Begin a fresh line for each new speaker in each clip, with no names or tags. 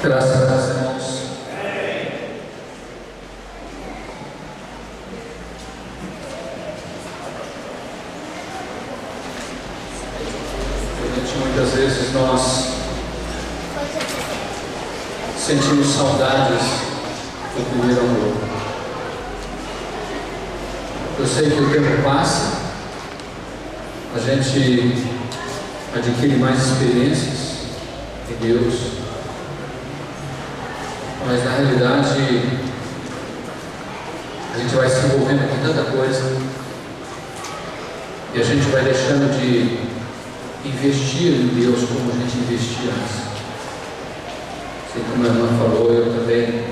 Graças a Deus, irmãos. Muitas vezes nós sentimos saudades do primeiro amor. Eu sei que o tempo passa, a gente adquire mais experiências em Deus, mas na realidade a gente vai se envolvendo com tanta coisa e a gente vai deixando de investir em Deus como a gente investia antes. Assim como a irmã falou, eu também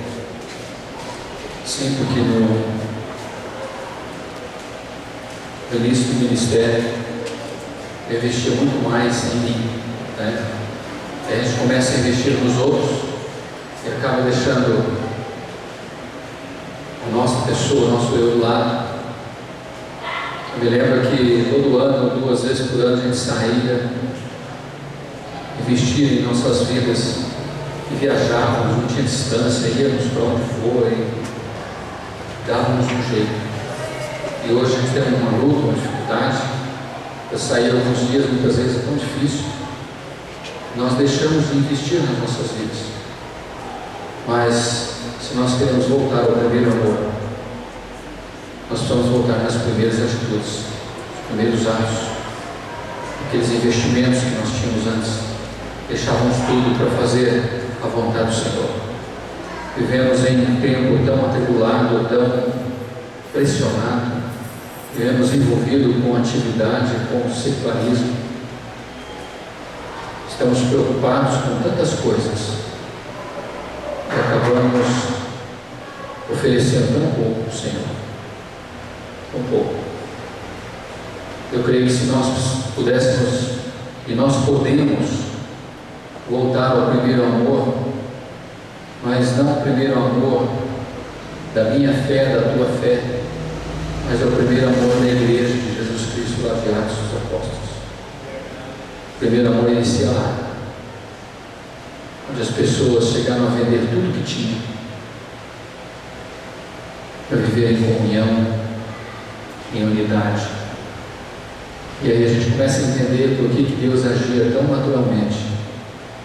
sinto que no início do ministério eu investia muito mais em mim, né? A gente começa a investir nos outros e acaba deixando a nossa pessoa, o nosso eu do lado. Eu me lembro que todo ano, 2 vezes por ano, a gente saía, investia em nossas vidas e viajávamos, não tinha distância, íamos para onde for e dávamos um jeito. E hoje a gente tem uma luta, uma dificuldade. Eu saí alguns dias, muitas vezes é tão difícil. Nós deixamos de investir nas nossas vidas. Mas se nós queremos voltar ao primeiro amor, nós precisamos voltar nas primeiras atitudes, os primeiros atos, aqueles investimentos que nós tínhamos antes. Deixávamos tudo para fazer a vontade do Senhor. Vivemos em um tempo tão atribulado, tão pressionado, vivemos envolvidos com atividade, com secularismo. Estamos preocupados com tantas coisas e acabamos oferecendo tão pouco ao Senhor. Um pouco. Eu creio que se nós pudéssemos e nós podemos voltar ao primeiro amor, mas não o primeiro amor da minha fé, da tua fé, mas é o primeiro amor da igreja de Jesus Cristo, lá de Atos dos Apóstolos. O primeiro amor inicia lá, onde as pessoas chegaram a vender tudo que tinham para viver em comunhão, em unidade. E aí a gente começa a entender por que Deus agia tão naturalmente.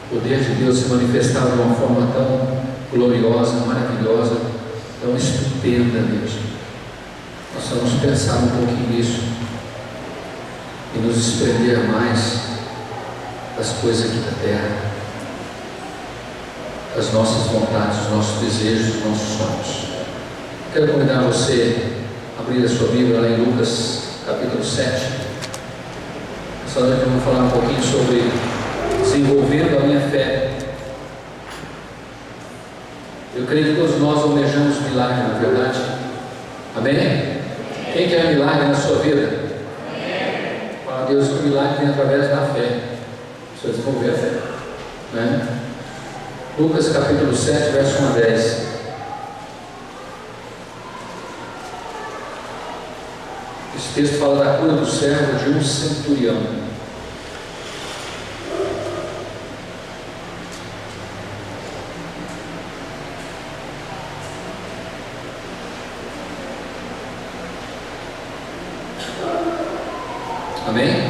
O poder de Deus se manifestava de uma forma tão gloriosa, maravilhosa, tão estupenda mesmo. Nós vamos pensar um pouquinho nisso e nos desprender mais das coisas aqui da terra, das nossas vontades, dos nossos desejos, dos nossos sonhos. Quero convidar você abrir a sua Bíblia lá em Lucas, capítulo 7. Essa noite eu vou falar um pouquinho sobre desenvolvendo a minha fé. Eu creio que todos nós almejamos milagre, na verdade. Amém? Quem quer milagre na sua vida? Fala a Deus que o milagre vem através da fé. Precisa desenvolver a fé, né? Lucas capítulo 7, verso 1 a 10. Esse texto fala da cura do servo de um centurião. Amém?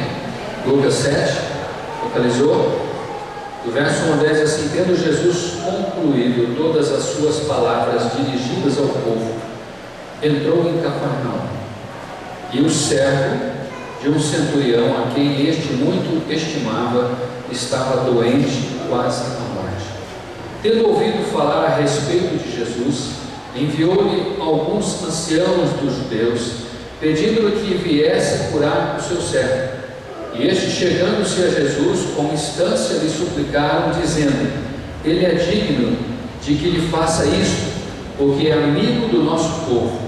Lucas 7, localizou? Do verso 1 a 10 assim: tendo Jesus concluído todas as suas palavras dirigidas ao povo, entrou em Cafarnaum. E o servo de um centurião, a quem este muito estimava, estava doente, quase à morte. Tendo ouvido falar a respeito de Jesus, enviou-lhe alguns anciãos dos judeus, pedindo-lhe que viesse curar o seu servo. E este, chegando-se a Jesus, com instância lhe suplicaram, dizendo: ele é digno de que lhe faça isto, porque é amigo do nosso povo,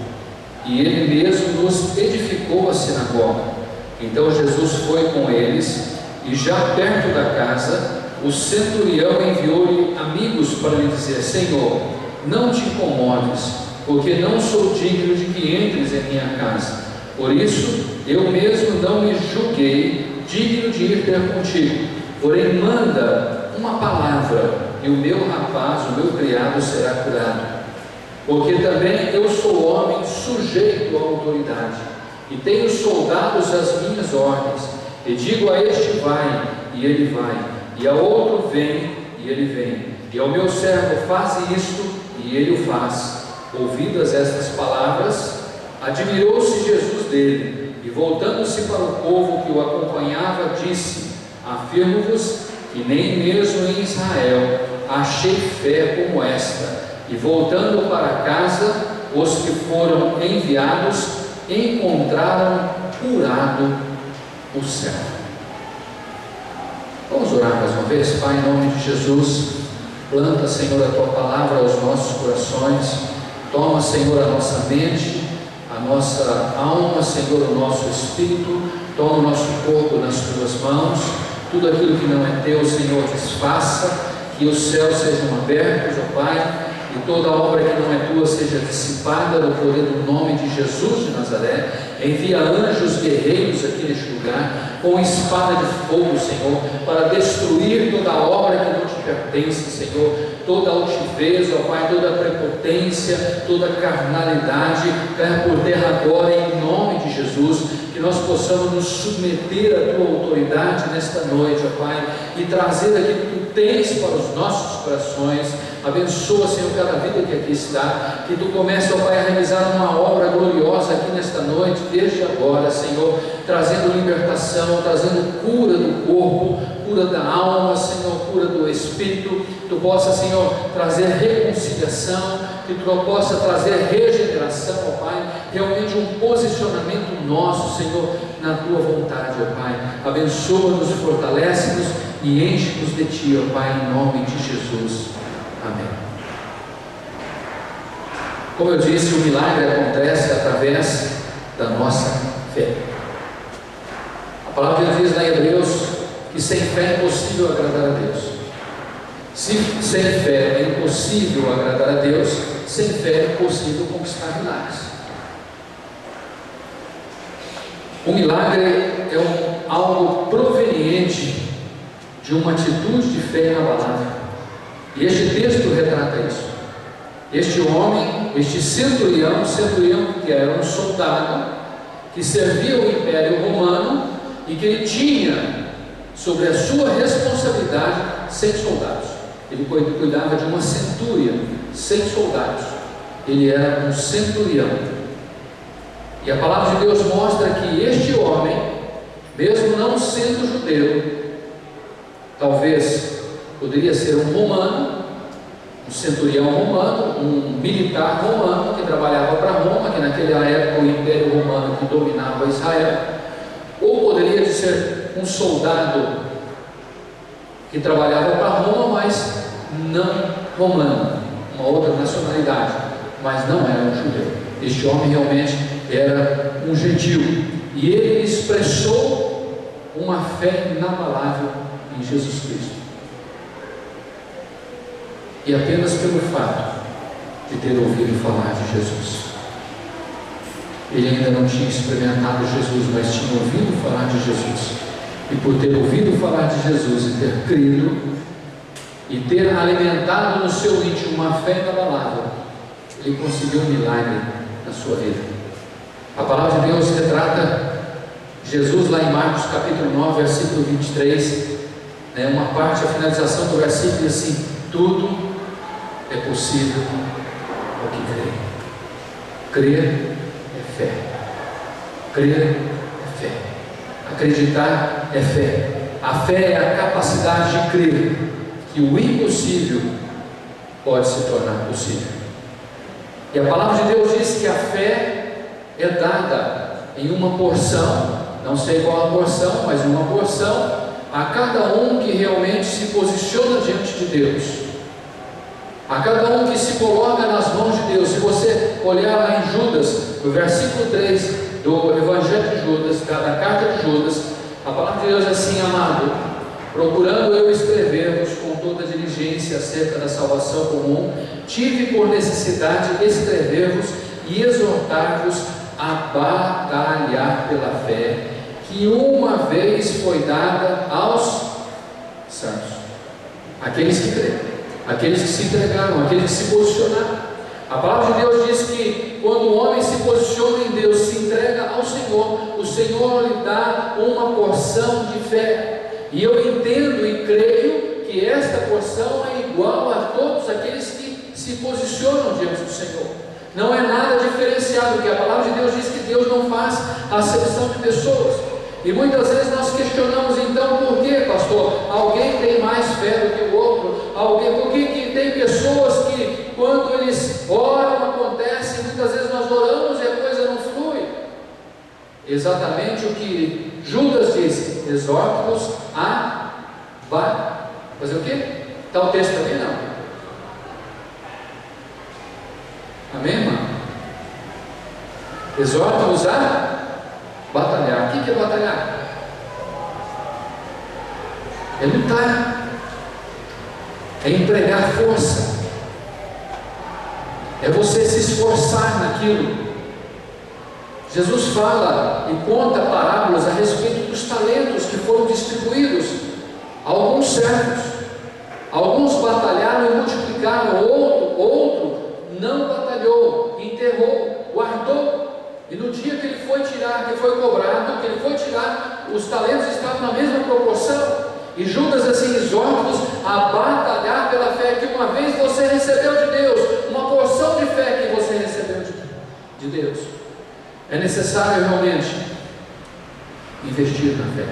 e ele mesmo nos edificou a sinagoga. Então Jesus foi com eles, e já perto da casa, o centurião enviou-lhe amigos para lhe dizer: Senhor, não te incomodes, porque não sou digno de que entres em minha casa. Por isso, eu mesmo não me julguei digno de ir ter contigo. Porém, manda uma palavra, e o meu rapaz, o meu criado, será curado. Porque também eu sou homem sujeito à autoridade, e tenho soldados às minhas ordens, e digo a este vai, e ele vai, e a outro vem, e ele vem, e ao meu servo faze isto, e ele o faz. Ouvidas estas palavras, admirou-se Jesus dele, e voltando-se para o povo que o acompanhava, disse: afirmo-vos que nem mesmo em Israel achei fé como esta. E voltando para casa, os que foram enviados encontraram curado o servo. Vamos orar mais uma vez. Pai, em nome de Jesus, planta, Senhor, a Tua palavra aos nossos corações. Toma, Senhor, a nossa mente, a nossa alma, Senhor, o nosso espírito. Toma o nosso corpo nas Tuas mãos. Tudo aquilo que não é Teu, Senhor, desfaça. Que os céus sejam abertos, ó Pai, e toda obra que não é Tua seja dissipada no poder do nome de Jesus de Nazaré. Envia anjos guerreiros aqui neste lugar, com espada de fogo, Senhor, para destruir toda obra que não te pertence, Senhor, toda altivez, ó Pai, toda prepotência, toda carnalidade, caia por terra agora, em nome de Jesus. Que nós possamos nos submeter à Tua autoridade nesta noite, ó Pai, e trazer aquilo que Tu tens para os nossos corações. Abençoa, Senhor, cada vida que aqui está, que Tu comece, ó Pai, a realizar uma obra gloriosa aqui nesta noite, desde agora, Senhor, trazendo libertação, trazendo cura do corpo, cura da alma, Senhor, cura do espírito. Tu possa, Senhor, trazer reconciliação, que Tu possa trazer regeneração, ó Pai, realmente um posicionamento nosso, Senhor, na Tua vontade, ó Pai. Abençoa-nos, fortalece-nos e enche-nos de Ti, ó Pai, em nome de Jesus. Amém. Como eu disse, o milagre acontece através da nossa fé. A palavra de Deus diz lá em Hebreus que sem fé é impossível agradar a Deus. Se sem fé é impossível agradar a Deus, sem fé é impossível conquistar milagres. O milagre é algo proveniente de uma atitude de fé inabalável. E este texto retrata isso. Este homem, este centurião que era um soldado, que servia o Império Romano e que ele tinha sobre a sua responsabilidade 100 soldados. Ele cuidava de uma centúria, 100 soldados. Ele era um centurião. E a palavra de Deus mostra que este homem, mesmo não sendo judeu, talvez poderia ser um romano, um centurião romano, um militar romano que trabalhava para Roma, que naquela época o Império Romano que dominava Israel, ou poderia ser um soldado que trabalhava para Roma, mas não romano, uma outra nacionalidade, mas não era um judeu. Este homem realmente era um gentil, e ele expressou uma fé inabalável em Jesus Cristo. E apenas pelo fato de ter ouvido falar de Jesus. Ele ainda não tinha experimentado Jesus, mas tinha ouvido falar de Jesus. E por ter ouvido falar de Jesus e ter crido, e ter alimentado no seu íntimo uma fé inabalável, ele conseguiu um milagre na sua vida. A palavra de Deus retrata Jesus lá em Marcos capítulo 9, versículo 23, uma parte, a finalização do versículo diz assim: tudo é possível ao que crê. Crer é fé. Crer é fé. Acreditar é fé. A fé é a capacidade de crer que o impossível pode se tornar possível. E a palavra de Deus diz que a fé é dada em uma porção, não sei qual a porção, mas uma porção a cada um que realmente se posiciona diante de Deus. A cada um que se coloca nas mãos de Deus. Se você olhar lá em Judas, no versículo 3 do Evangelho de Judas, da carta de Judas, a palavra de Deus é assim: amado, procurando eu escrever-vos com toda diligência acerca da salvação comum, tive por necessidade escrever-vos e exortar-vos a batalhar pela fé, que uma vez foi dada aos santos, aqueles que creem. aqueles que se entregaram, aqueles que se posicionaram. A palavra de Deus diz que quando o homem se posiciona em Deus, se entrega ao Senhor, o Senhor lhe dá uma porção de fé. E eu entendo e creio que esta porção é igual a todos aqueles que se posicionam diante do Senhor. Não é nada diferenciado, porque a palavra de Deus diz que Deus não faz acepção de pessoas. E muitas vezes nós questionamos, então, por que, pastor? Alguém tem mais fé do que o outro? Por que tem pessoas que, quando eles oram, acontece, muitas vezes nós oramos e a coisa não flui? Exatamente o que Judas disse: exorta-os a fazer o quê? Está o texto também? Não. Amém, irmão? Exorta-os a batalhar. O que é batalhar? É lutar, é empregar força, é você se esforçar naquilo. Jesus fala e conta parábolas a respeito dos talentos que foram distribuídos. Alguns servos, alguns batalharam e multiplicaram, outro não batalhou, enterrou, guardou. E no dia que ele foi tirar, que foi cobrado, que ele foi tirar, os talentos estavam na mesma proporção. E Judas assim: exorta-os a batalhar pela fé que uma vez você recebeu de Deus, uma porção de fé que você recebeu de Deus. É necessário realmente investir na fé.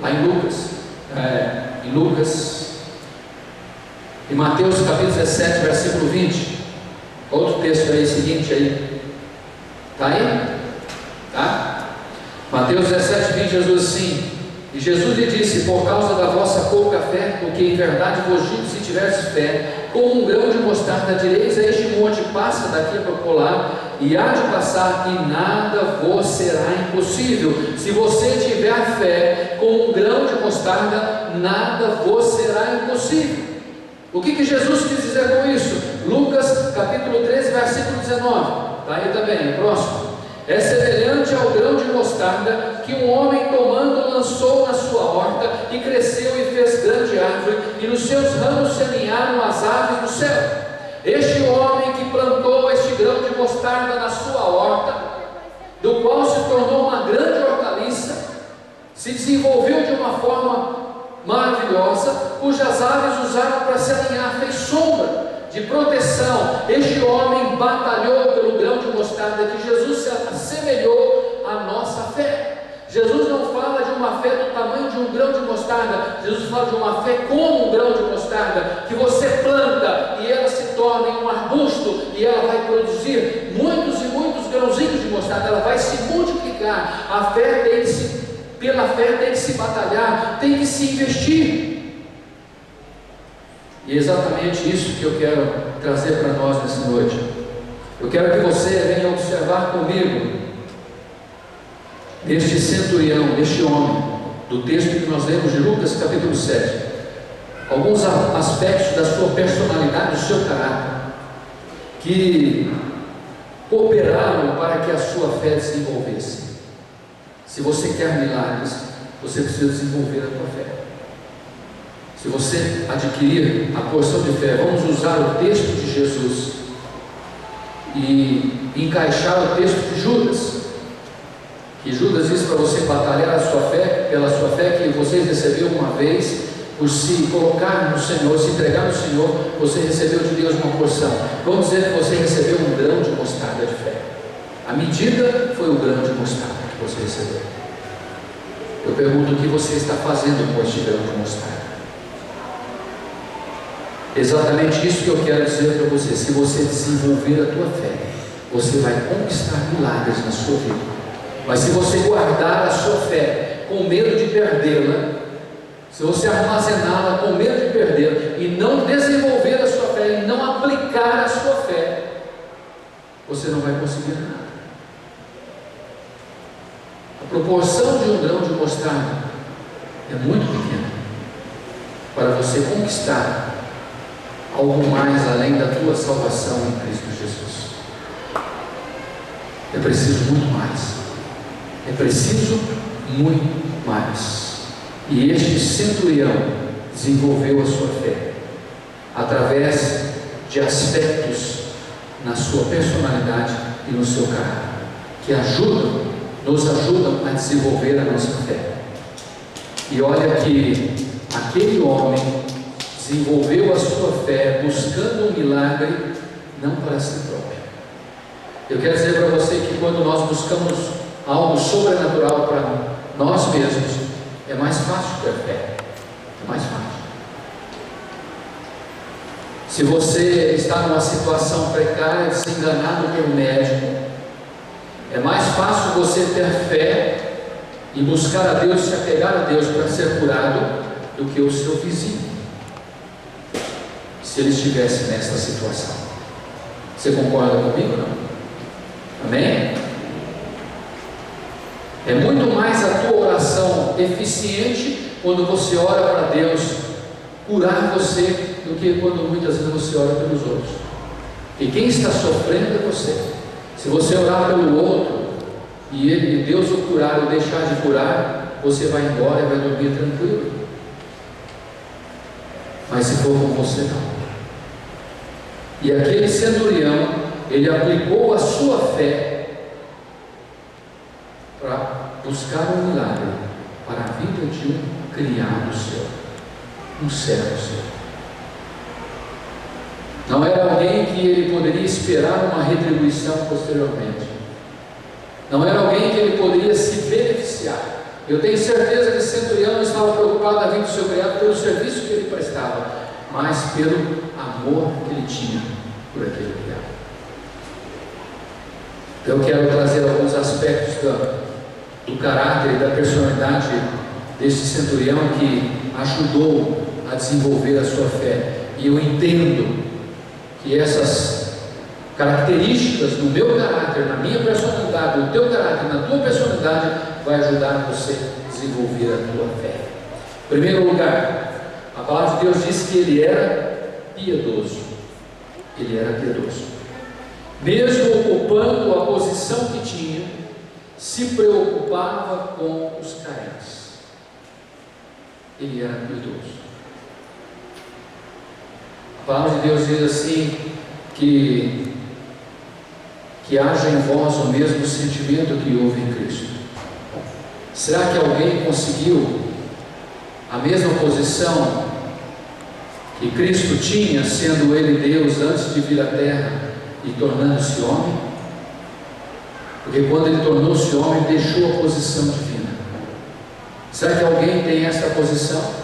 Lá em Lucas, em Mateus capítulo 17, versículo 20, outro texto aí seguinte aí. Está aí? Tá? Mateus 17, 20, Jesus assim: e Jesus lhe disse: por causa da vossa pouca fé, porque em verdade vos digo, se tiverdes fé, como um grão de mostarda, direis a este monte: passa daqui para colar, e há de passar, e nada vos será impossível. Se você tiver fé, como um grão de mostarda, nada vos será impossível. O que Jesus quis dizer com isso? Lucas capítulo 13, versículo 19. Está aí também, próximo. É semelhante ao grão de mostarda que um homem tomando lançou na sua horta, e cresceu e fez grande árvore, e nos seus ramos se aninharam as aves do céu. Este homem que plantou este grão de mostarda na sua horta, do qual se tornou uma grande hortaliça, se desenvolveu de uma forma maravilhosa, cujas aves usaram para se aninhar, fez sombra de proteção. Este homem batalhou pelo grão de mostarda, que Jesus se assemelhou à nossa fé. Jesus não fala de uma fé do tamanho de um grão de mostarda. Jesus fala de uma fé como um grão de mostarda, que você planta e ela se torna em um arbusto, e ela vai produzir muitos e muitos grãozinhos de mostarda. Ela vai se multiplicar. A fé tem que se, pela fé tem que se batalhar, tem que se investir. E é exatamente isso que eu quero trazer para nós nessa noite. Eu quero que você venha observar comigo neste centurião, neste homem, do texto que nós lemos de Lucas capítulo 7, alguns aspectos da sua personalidade, do seu caráter, que cooperaram para que a sua fé desenvolvesse. Se você quer milagres, você precisa desenvolver a tua fé. Se você adquirir a porção de fé, vamos usar o texto de Jesus e encaixar o texto de Judas, que Judas disse para você batalhar a sua fé, pela sua fé que você recebeu uma vez, por se colocar no Senhor, se entregar no Senhor, você recebeu de Deus uma porção. Vamos dizer que você recebeu um grão de mostarda de fé. A medida foi o grão de mostarda que você recebeu. Eu pergunto: o que você está fazendo com este grão de mostarda? Exatamente isso que eu quero dizer para você. Se você desenvolver a tua fé, você vai conquistar milagres na sua vida. Mas se você guardar a sua fé com medo de perdê-la, se você armazená-la com medo de perdê-la e não desenvolver a sua fé, e não aplicar a sua fé, você não vai conseguir nada. A proporção de um grão de mostarda é muito pequena para você conquistar algo mais além da tua salvação em Cristo Jesus. É preciso muito mais. É preciso muito mais. E este centurião desenvolveu a sua fé. de aspectos na sua personalidade e no seu caráter, que nos ajudam a desenvolver a nossa fé. E olha que aquele homem desenvolveu a sua fé buscando um milagre, não para si próprio. Eu quero dizer para você que quando nós buscamos algo sobrenatural para nós mesmos, é mais fácil ter fé. É mais fácil. Se você está numa situação precária, de ser enganado pelo médico, é mais fácil você ter fé e buscar a Deus, se apegar a Deus para ser curado, do que o seu vizinho, se ele estivesse nessa situação. Você concorda comigo, não? Amém? É muito mais a tua oração eficiente quando você ora para Deus curar você, do que quando muitas vezes você ora pelos outros. E quem está sofrendo é você. Se você orar pelo outro e Deus o curar ou deixar de curar, você vai embora e vai dormir tranquilo. Mas se for com você, não. E aquele centurião, ele aplicou a sua fé para buscar um milagre para a vida de um criado seu, um servo seu. Não era alguém que ele poderia esperar uma retribuição posteriormente. Não era alguém que ele poderia se beneficiar. Eu tenho certeza que esse centurião não estava preocupado na vida do seu criado pelo serviço que ele prestava, mas pelo amor que ele tinha por aquele criado. Eu quero trazer alguns aspectos do caráter e da personalidade desse centurião que ajudou a desenvolver a sua fé. E eu entendo que essas características no meu caráter, na minha personalidade, no teu caráter, na tua personalidade, vai ajudar você a desenvolver a tua fé. Em primeiro lugar, a palavra de Deus diz que ele era piedoso. Ele era piedoso. Mesmo ocupando a posição que tinha, se preocupava com os carentes. Ele era piedoso. A palavra de Deus diz assim, que haja em vós o mesmo sentimento que houve em Cristo. Será que alguém conseguiu a mesma posição que Cristo tinha, sendo Ele Deus antes de vir à terra e tornando-se homem? Porque quando Ele tornou-se homem, deixou a posição divina. Será que alguém tem esta posição?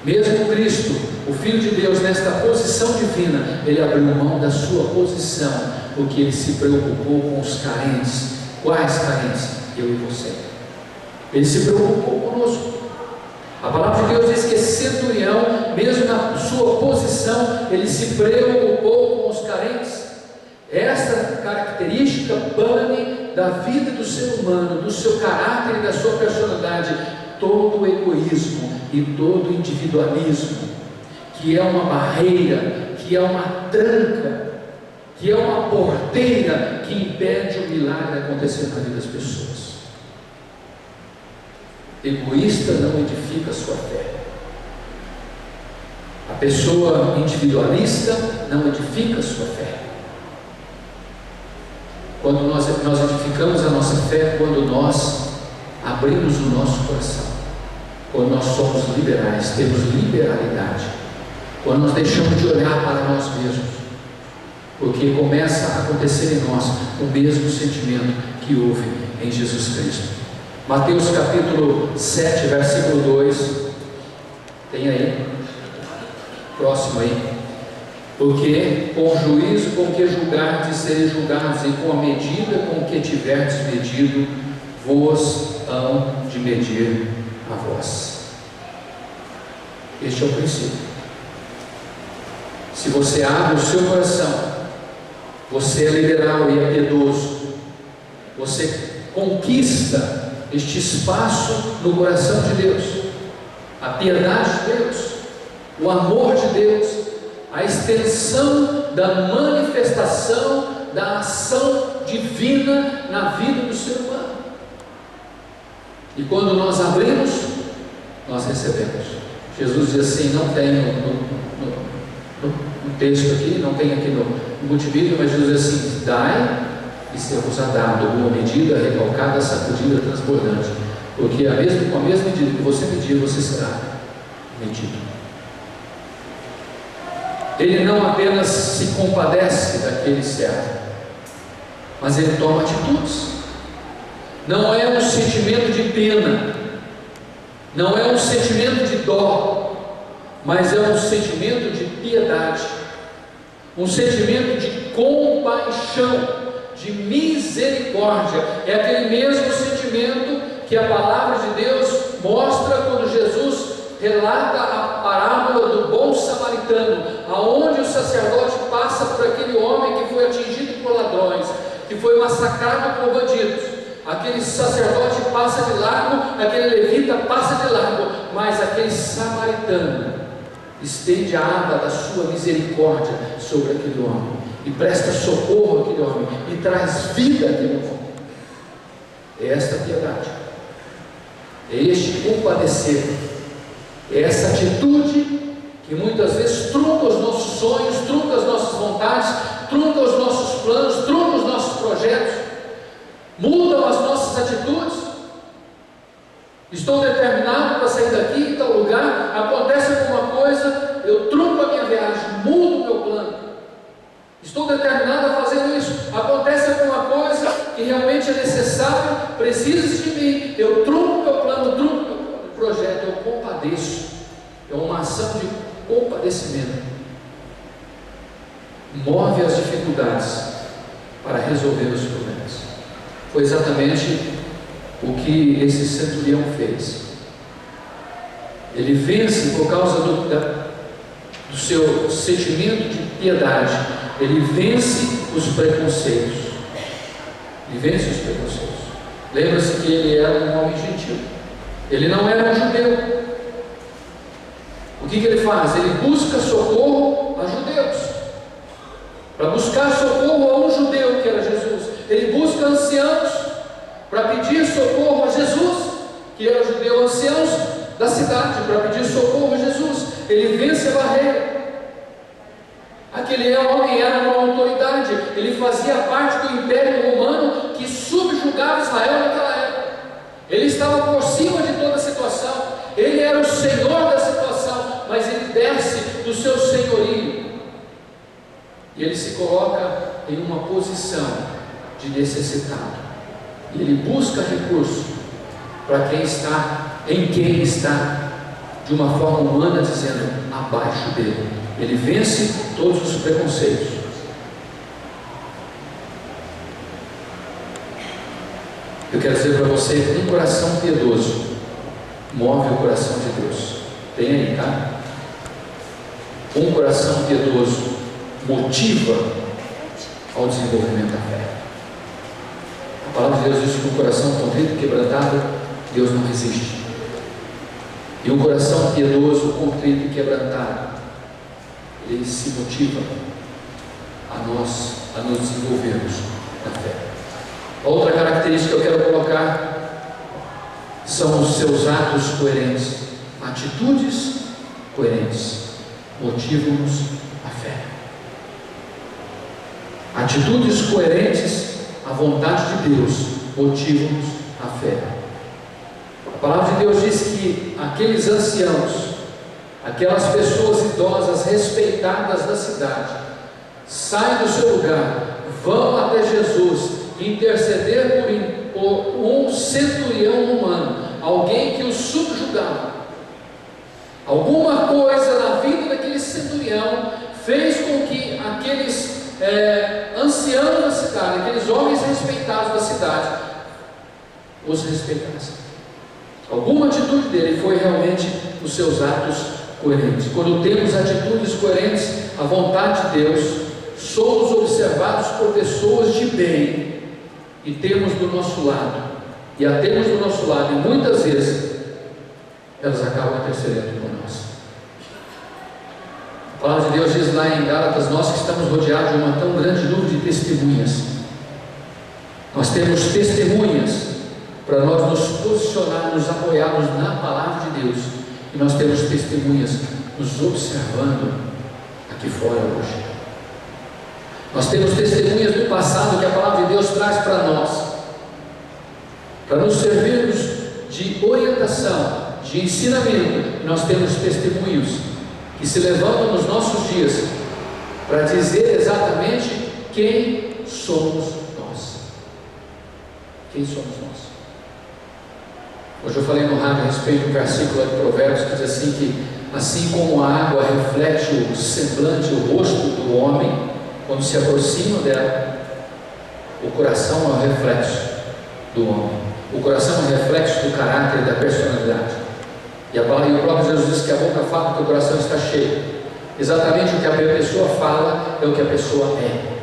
Mesmo Cristo, o Filho de Deus, nesta posição divina, Ele abriu mão da sua posição, porque Ele se preocupou com os carentes. Quais carentes? Eu e você. Ele se preocupou conosco. A palavra de Deus diz que esse centurião, mesmo na sua posição, ele se preocupou com os carentes. Esta característica bane da vida do ser humano, do seu caráter e da sua personalidade, todo o egoísmo e todo o individualismo, que é uma barreira, que é uma tranca, que é uma porteira que impede o milagre acontecer na vida das pessoas. Egoísta não edifica a sua fé. A pessoa individualista não edifica a sua fé. Quando nós edificamos a nossa fé, quando nós abrimos o nosso coração, quando nós somos liberais, temos liberalidade, quando nós deixamos de olhar para nós mesmos, porque começa a acontecer em nós o mesmo sentimento que houve em Jesus Cristo. Mateus capítulo 7, versículo 2, tem aí, próximo aí. Porque com o juízo com que julgardes, sereis julgados, e com a medida com que tiverdes medido, vos hão de medir a vós. Este é o princípio. Se você abre o seu coração, você é liberal e é piedoso, você conquista este espaço no coração de Deus, a piedade de Deus, o amor de Deus, a extensão da manifestação da ação divina na vida do ser humano. E quando nós abrimos, nós recebemos. Jesus diz assim: não tenho no texto aqui, não tem aqui no multimídia, mas diz assim: dai e ser-vos-á dado, boa medida, recalcada, sacudida, transbordante, porque com a mesma medida que você medir, você será medido. Ele não apenas se compadece daquele servo, mas ele toma atitudes. Não é um sentimento de pena, não é um sentimento de dó, mas é um sentimento de piedade, um sentimento de compaixão, de misericórdia. É aquele mesmo sentimento que a palavra de Deus mostra quando Jesus relata a parábola do bom samaritano, aonde o sacerdote passa por aquele homem que foi atingido por ladrões, que foi massacrado por bandidos. Aquele sacerdote passa de largo, aquele levita passa de largo, mas aquele samaritano estende a aba da sua misericórdia sobre aquele homem, e presta socorro àquele homem, e traz vida àquele homem. É esta piedade, é este compadecer, é essa atitude que muitas vezes trunca os nossos sonhos, trunca as nossas vontades, trunca os nossos planos, trunca os nossos projetos, mudam as nossas atitudes. Estou determinado para sair daqui em tal lugar, acontece alguma coisa, eu trunco a minha viagem, mudo o meu plano. Estou determinado a fazer isso, acontece alguma coisa que realmente é necessário, precisa de mim, eu trunco o meu plano, trunco o meu projeto, eu compadeço. É uma ação de compadecimento. Move as dificuldades para resolver os problemas. Foi exatamente o que esse centurião fez. Ele vence por causa do seu sentimento de piedade. Ele vence os preconceitos. Ele vence os preconceitos. Lembra-se que ele era um homem gentil. Ele não era um judeu. O que ele faz? Ele busca socorro a judeus. Para buscar socorro a um judeu que era Jesus. Ele busca anciãos para pedir socorro a Jesus, que era judeu, anciãos da cidade, para pedir socorro a Jesus. Ele vence a barreira. Aquele homem era uma autoridade, ele fazia parte do Império Romano que subjugava Israel naquela época. Ele estava por cima de toda a situação, ele era o senhor da situação, mas ele desce do seu senhorio e ele se coloca em uma posição de necessitado. E ele busca recurso para quem está, de uma forma humana, dizendo, abaixo dele. Ele vence todos os preconceitos. Eu quero dizer para você, um coração piedoso move o coração de Deus. Tem aí, tá? Um coração piedoso motiva ao desenvolvimento da fé. A palavra de Deus diz que um coração contrito e quebrantado, Deus não resiste. E um coração piedoso, contrito e quebrantado, ele se motiva a nos desenvolvermos na fé. Outra característica que eu quero colocar são os seus atos coerentes. Atitudes coerentes motivam-nos a fé. Atitudes coerentes à vontade de Deus motivam-nos a fé. A palavra de Deus diz que aqueles anciãos, aquelas pessoas idosas, respeitadas da cidade, saem do seu lugar, vão até Jesus, interceder por um centurião romano, alguém que os subjugava. Alguma coisa na vida daquele centurião fez com que aqueles anciãos da cidade, aqueles homens respeitados da cidade, os respeitassem. Alguma atitude dele foi realmente os seus atos coerentes. Quando temos atitudes coerentes à vontade de Deus, somos observados por pessoas de bem e temos do nosso lado, e a temos do nosso lado, e muitas vezes elas acabam intercedendo por nós. A palavra de Deus diz lá em Gálatas: nós que estamos rodeados de uma tão grande nuvem de testemunhas, nós temos testemunhas para nós nos posicionarmos apoiados na palavra de Deus, e nós temos testemunhas nos observando a aqui fora hoje. Nós temos testemunhas do passado que a palavra de Deus traz para nós, para nos servirmos de orientação, de ensinamento. Nós temos testemunhos que se levantam nos nossos dias para dizer exatamente quem somos nós. Quem somos nós? Hoje eu falei no rádio a respeito do versículo de Provérbios que diz assim que assim como a água reflete o semblante, o rosto do homem quando se aproxima dela, o coração é o reflexo do homem. O coração é o reflexo do caráter e da personalidade. E o próprio Jesus diz que a boca fala que o coração está cheio. Exatamente o que a pessoa fala é o que a pessoa é.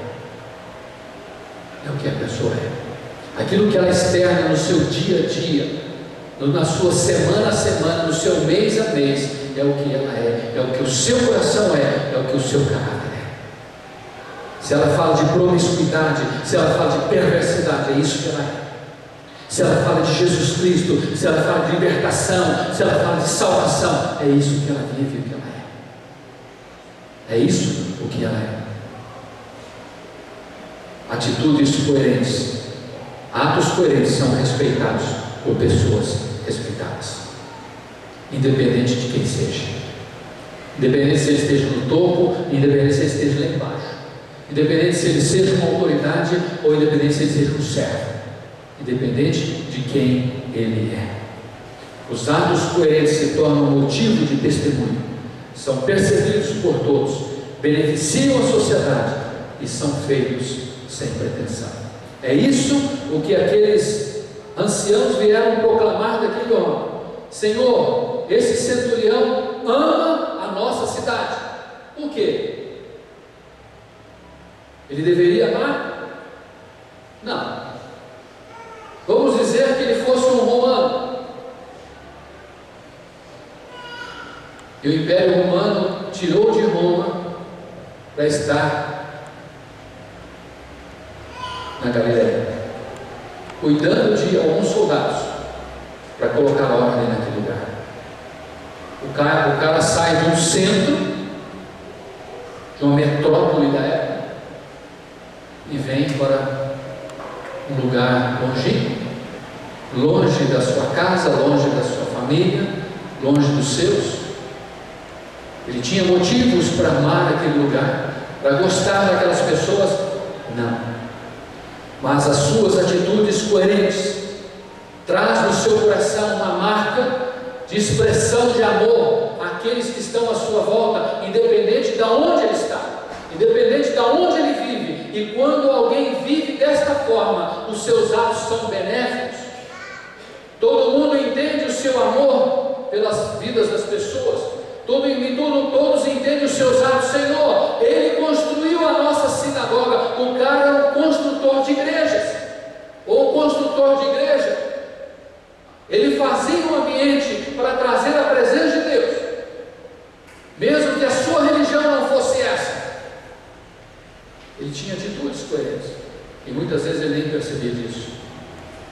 É o que a pessoa é. Aquilo que ela externa no seu dia a dia, na sua semana a semana, no seu mês a mês, é o que ela é o que o seu coração é o que o seu caráter é. Se ela fala de promiscuidade, se ela fala de perversidade, é isso que ela é. Se ela fala de Jesus Cristo, se ela fala de libertação, se ela fala de salvação, é isso que ela vive, o que ela é. É isso o que ela é. Atitudes coerentes, atos coerentes são respeitados por pessoas respeitadas, independente de quem seja, independente se ele esteja no topo, independente se ele esteja lá embaixo, independente se ele seja uma autoridade ou independente se ele seja um servo, independente de quem ele é. Os atos coerentes se tornam motivo de testemunho, são percebidos por todos, beneficiam a sociedade e são feitos sem pretensão. É isso o que aqueles anciãos vieram proclamar daquele homem: Senhor, esse centurião ama a nossa cidade. Por quê? Ele deveria amar? Não. Vamos dizer que ele fosse um romano, e o Império Romano tirou de Roma para estar na Galileia, cuidando de alguns soldados para colocar ordem naquele lugar. O cara sai de um centro, de uma metrópole da época, e vem para um lugar longe da sua casa, longe da sua família, longe dos seus. Ele tinha motivos para amar aquele lugar, para gostar daquelas pessoas? Não. Mas as suas atitudes coerentes traz no seu coração uma marca de expressão de amor àqueles que estão à sua volta, independente de onde ele está, independente de onde ele vive. E quando alguém vive desta forma, os seus atos são benéficos. Todo mundo entende o seu amor pelas vidas das pessoas. Todos entendem os seus atos. Senhor, ele construiu a nossa sinagoga. O cara era um construtor de igrejas, ou construtor de igreja. Ele fazia um ambiente para trazer a presença de Deus, mesmo que a sua religião não fosse essa. Ele tinha atitudes coerentes, e muitas vezes ele nem percebia disso.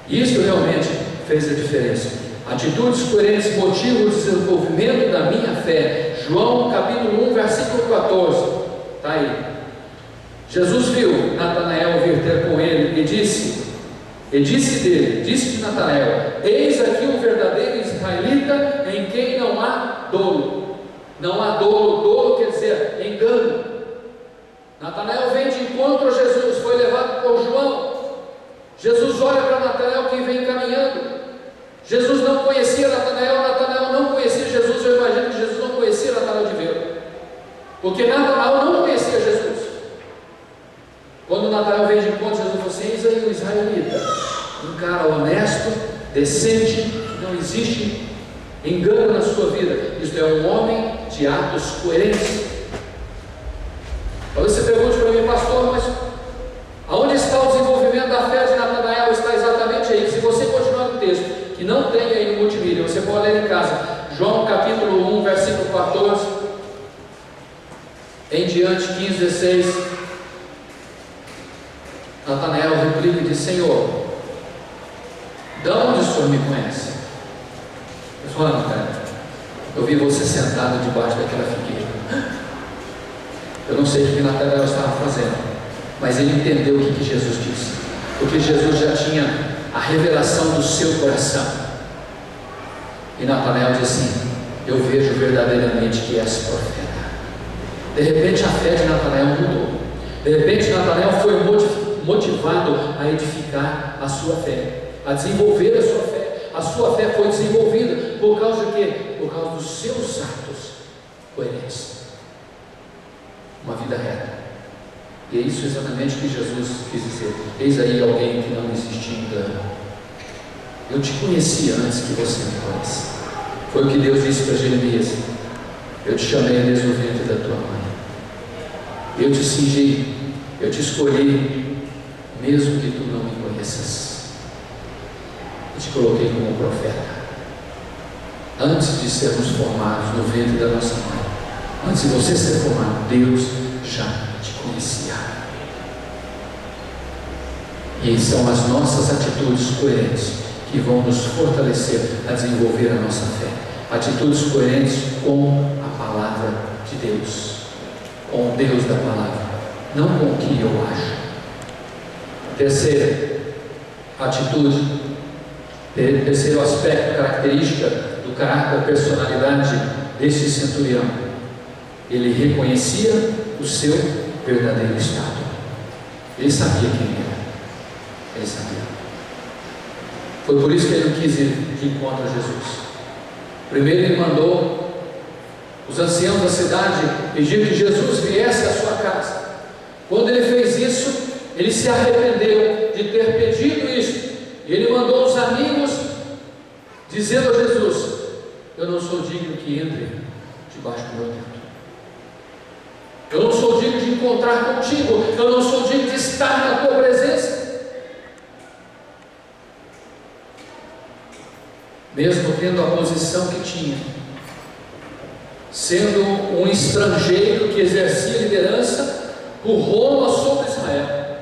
Isso realmente fez a diferença. Atitudes coerentes motivam o desenvolvimento da minha fé. João capítulo 1, versículo 14, está aí. Jesus viu Natanael vir ter com ele e disse de Natanael: eis aqui um verdadeiro israelita em quem não há dolo. Não há dolo quer dizer engano. Natanael vem de encontro a Jesus, foi levado por João. Jesus olha para Natanael que vem caminhando. Jesus não conhecia Natanael, Natanael não conhecia Jesus. Eu imagino que Jesus não conhecia Natanael de ver, porque Natanael não conhecia Jesus. Quando Natanael vem de encontro, Jesus falou assim: eis aí o israelita, um cara honesto, decente, não existe engano na sua vida. Isto é um homem de atos coerentes. Talvez você pergunte para mim: pastor, mas aonde está o desenvolvimento da fé de Natanael? Está exatamente aí. Se você continuar no texto, que não tem aí no multimídia, você pode ler em casa, João capítulo 1, versículo 14 em diante, 15, 16. Natanael replica e diz: Senhor, de onde o Senhor me conhece? Eu falo: cara, eu vi você sentado debaixo daquela figueira. Eu não sei o que Natanael estava fazendo, mas ele entendeu o que Jesus disse, porque Jesus já tinha a revelação do seu coração. E Natanael disse assim: eu vejo verdadeiramente que és profeta. De repente a fé de Natanael mudou. De repente Natanael foi motivado a edificar a sua fé, a desenvolver a sua fé. A sua fé foi desenvolvida por causa de quê? Por causa dos seus atos coerentes, uma vida reta. E é isso exatamente que Jesus quis dizer: eis aí alguém que não existe engano. Eu te conhecia antes que você me conhece. Foi o que Deus disse para Jeremias: eu te chamei desde o ventre da tua mãe, eu te cingi, eu te escolhi, mesmo que tu não me conheças, eu te coloquei como profeta. Antes de sermos formados no ventre da nossa mãe, antes de você ser formado, Deus já te conhecia. E são as nossas atitudes coerentes que vão nos fortalecer a desenvolver a nossa fé. Atitudes coerentes com a palavra de Deus, com o Deus da palavra, não com o que eu acho. Terceira atitude, terceiro aspecto, característica do caráter, da personalidade deste centurião: ele reconhecia o seu verdadeiro estado. Ele sabia quem era. Ele sabia. Foi por isso que ele não quis ir de encontro a Jesus. Primeiro ele mandou os anciãos da cidade pedir que Jesus viesse à sua casa. Quando ele fez isso, ele se arrependeu de ter pedido isso. Ele mandou os amigos dizendo a Jesus: eu não sou digno que entre debaixo do meu teto. Eu não sou digno de encontrar contigo. Eu não sou digno de estar na tua presença. Mesmo tendo a posição que tinha, sendo um estrangeiro que exercia liderança por Roma sobre Israel,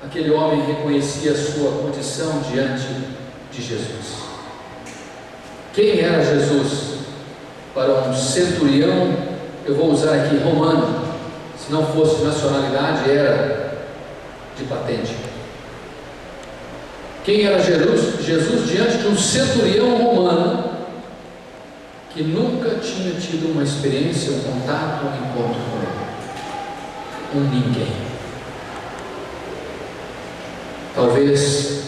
aquele homem reconhecia a sua condição diante de Jesus. Quem era Jesus para um centurião? Eu vou usar aqui romano, se não fosse nacionalidade, era de patente. Quem era Jesus diante de um centurião romano que nunca tinha tido uma experiência, um contato, um encontro com ele? Um ninguém. Talvez,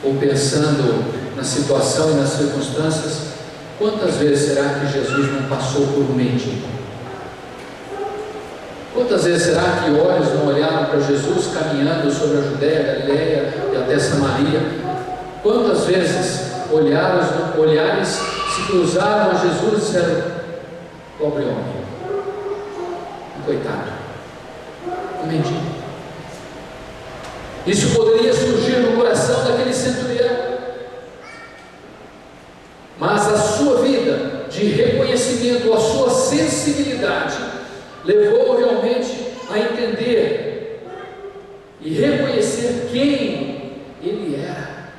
ou pensando na situação e nas circunstâncias, quantas vezes será que Jesus não passou por um mendigo? Quantas vezes será que olhos não olharam para Jesus caminhando sobre a Judéia, Galileia e até Samaria? Quantas vezes olhares se cruzaram a Jesus e disseram: pobre homem, coitado, um mendigo. Isso poderia surgir no coração daquele centurião, mas a sua vida de reconhecimento, a sua sensibilidade, levou realmente a entender e reconhecer quem ele era,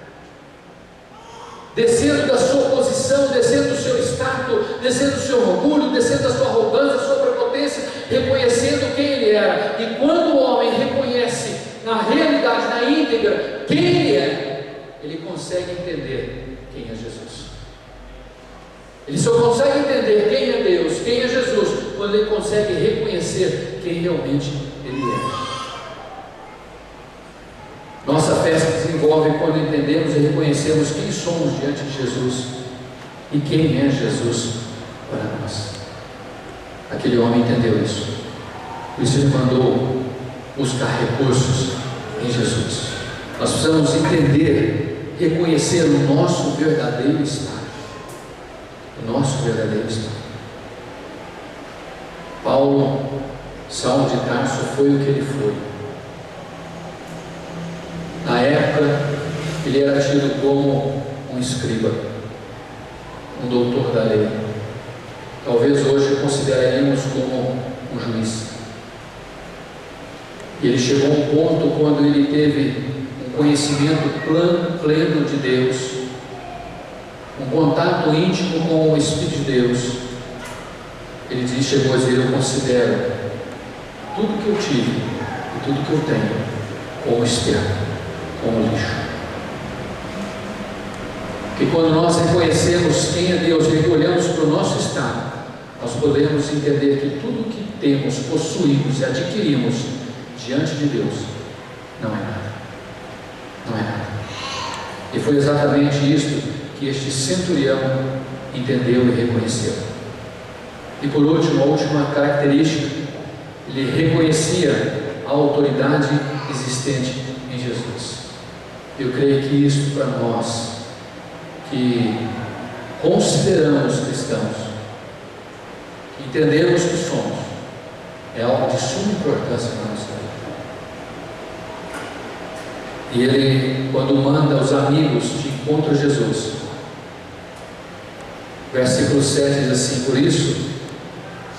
descendo da sua posição, descendo do seu status, descendo do seu orgulho, descendo da sua arrogância, da sua prepotência, reconhecendo quem ele era. E quando o homem reconhece na realidade, na íntegra, quem ele é, ele consegue entender quem é Jesus. Ele só consegue entender quem é Deus, quem é Jesus, quando ele consegue reconhecer quem realmente ele é. Nossa fé se desenvolve quando entendemos e reconhecemos quem somos diante de Jesus e quem é Jesus para nós. Aquele homem entendeu isso, por isso ele mandou buscar recursos em Jesus. Nós precisamos entender, reconhecer o nosso verdadeiro estado. O nosso verdadeiro estado. Paulo, Saulo de Tarso, foi o que ele foi. Na época, ele era tido como um escriba, um doutor da lei. Talvez hoje consideraríamos como um juiz. E ele chegou a um ponto quando ele teve um conhecimento pleno de Deus, um contato íntimo com o Espírito de Deus, Ele diz, chegou a dizer, eu considero tudo que eu tive e tudo que eu tenho como esterco, como lixo. Que quando nós reconhecemos quem é Deus e olhamos para o nosso estado, nós podemos entender que tudo que temos, possuímos e adquirimos diante de Deus não é nada. Não é nada. E foi exatamente isso que este centurião entendeu e reconheceu. E por último, a última característica, ele reconhecia a autoridade existente em Jesus. Eu creio que isso para nós, que consideramos cristãos, que entendemos que somos, é algo de suma importância para a nossa vida. E ele, quando manda os amigos de encontro a Jesus, versículo 7 diz assim, por isso,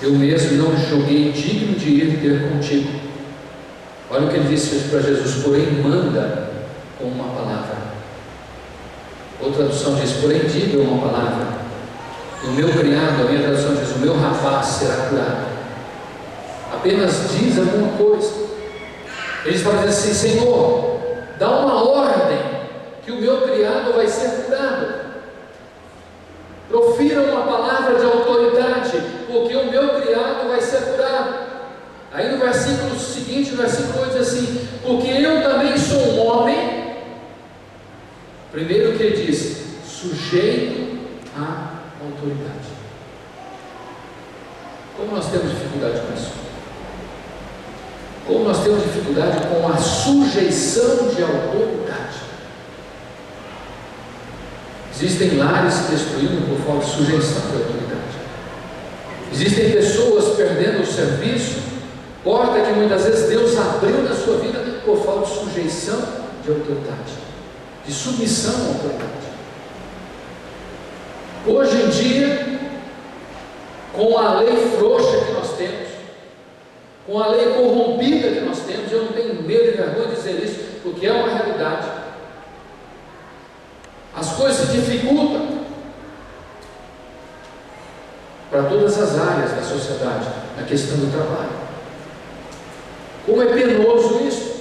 eu mesmo não me julguei digno de ir ter contigo. Olha o que ele disse para Jesus, porém manda com uma palavra. Outra tradução diz, porém diga uma palavra. O meu criado, a minha tradução diz, o meu rapaz será curado. Apenas diz alguma coisa. Ele estava dizendo assim, Senhor, dá uma ordem que o meu criado vai ser curado. Profira uma palavra de autoridade, porque o meu criado vai ser curado. Aí no versículo seguinte, no versículo 8 diz assim, porque eu também sou um homem. Primeiro que ele diz, sujeito à autoridade. Como nós temos dificuldade com isso? Como nós temos dificuldade com a sujeição de autoridade? Existem lares se destruindo por falta de sujeição de autoridade. Existem pessoas perdendo o serviço, porta que muitas vezes Deus abriu na sua vida por falta de sujeição de autoridade, de submissão à autoridade. Hoje em dia, com a lei frouxa que nós temos, com a lei corrompida que nós temos, eu não tenho medo e vergonha de dizer isso, porque é uma realidade. As coisas se dificultam para todas as áreas da sociedade, na questão do trabalho. Como é penoso isso?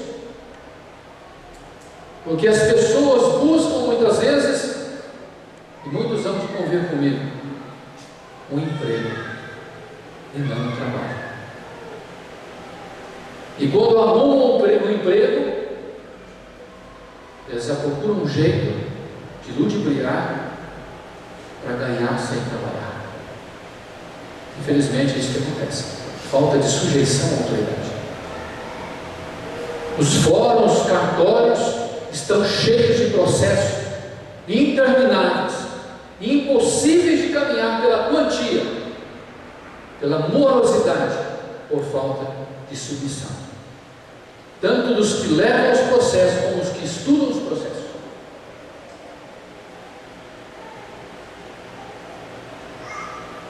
Porque as pessoas buscam muitas vezes, e muitos vão conviver comigo, um emprego e não um trabalho. E quando arrumam um emprego, eles já procuram um jeito de ludibriar para ganhar sem trabalhar. Infelizmente é isso que acontece. Falta de sujeição à autoridade. Os fóruns, cartórios estão cheios de processos intermináveis, impossíveis de caminhar pela quantia, pela morosidade, por falta de submissão. Tanto dos que levam os processos, como os que estudam os processos.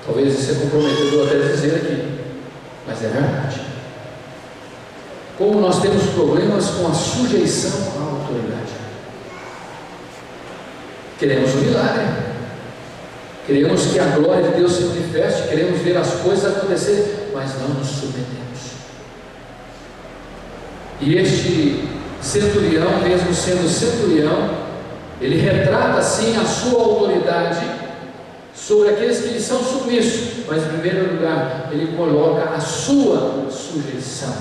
Talvez isso é comprometedor até dizer aqui, mas é verdade. Como nós temos problemas com a sujeição à autoridade. Queremos um milagre, queremos que a glória de Deus se manifeste, queremos ver as coisas acontecer, mas não nos submetemos. E este centurião, mesmo sendo centurião, ele retrata assim a sua autoridade sobre aqueles que lhe são submissos, mas em primeiro lugar ele coloca a sua sujeição.